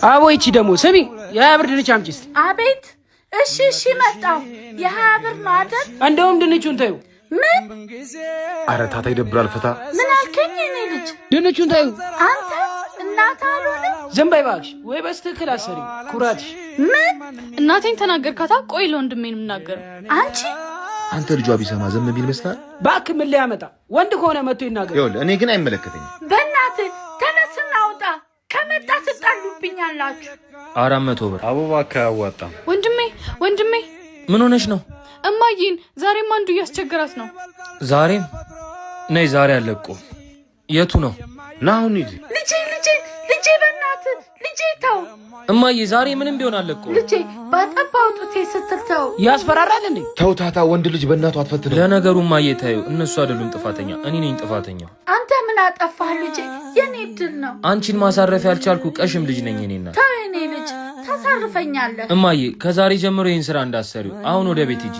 አቦይቺ ደግሞ ስሚ የብር ድንች አምጪ እስቲ። አቤት። እሺ መጣው። የብር ነው አይደል? እንደውም ድንቹን ታዩ። ምን? ኧረ ታታ ይደብራል። ፈታ ምን አልከኝ? እኔ ልጅ ድንቹን ታዩ። አንተ እናት አልሆነ። ዝም በይ እባክሽ። ወይ በስትክክል አሰሪ ኩራትሽ። ምን? እናቴን ተናገርካታ? ቆይ ለወንድሜ ነው የምናገረው። አንተ ልጇ ቢሰማ ዝም ቢል ይመስላል። እባክህ ምን ሊያመጣ ወንድ ከሆነ መጥቶ ይናገር። ይኸውልህ እኔ ግን አይመለከተኝም። በእናትህ ተነስና አውጣ። ከመጣ ትጣሉብኛላችሁ። 400 ብር አቡባ ካያዋጣም። ወንድሜ ምን ሆነሽ ነው? እማዬን ዛሬም አንዱ እያስቸገራት ነው። ዛሬም ነይ። ዛሬ አለቆ የቱ ነው? ና አሁን ሂድ። ልጄ በእናትህ ልጄ ተው። እማዬ ዛሬ ምንም ቢሆን አለቆ። ልጄ ባጠባው ጡቴ ስትተው ያስፈራራል እንዴ? ተው ታታ፣ ወንድ ልጅ በእናቱ አትፈትነው። ለነገሩ እማዬ ታዩ፣ እነሱ አይደሉም ጥፋተኛ፣ እኔ ነኝ ጥፋተኛ። አንተ ምን አጠፋህ ልጄ? የኔ ድል ነው። አንቺን ማሳረፍ ያልቻልኩ ቀሽም ልጅ ነኝ እኔና። ተው የኔ ልጅ ታሳርፈኛለህ። እማዬ ከዛሬ ጀምሮ ይህን ስራ እንዳሰሪው። አሁን ወደ ቤት ሂጂ።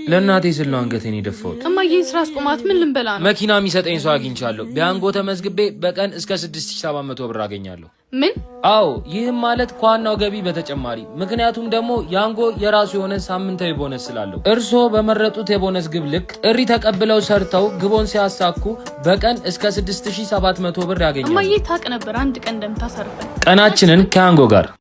ለእናቴ ስል ነው አንገቴን የደፋሁት። እማዬን ስራ አስቆማት። ምን ልንበላ ነው? መኪና የሚሰጠኝ ሰው አግኝቻለሁ። ቢያንጎ ተመዝግቤ በቀን እስከ 6700 ብር አገኛለሁ። ምን? አዎ ይህም ማለት ከዋናው ገቢ በተጨማሪ። ምክንያቱም ደግሞ ያንጎ የራሱ የሆነ ሳምንታዊ ቦነስ ስላለው እርስዎ በመረጡት የቦነስ ግብ ልክ ጥሪ ተቀብለው ሰርተው ግቦን ሲያሳኩ በቀን እስከ 6700 ብር ያገኛሉ። እማዬ ታውቅ ነበር አንድ ቀን እንደምታሳርፈን። ቀናችንን ከያንጎ ጋር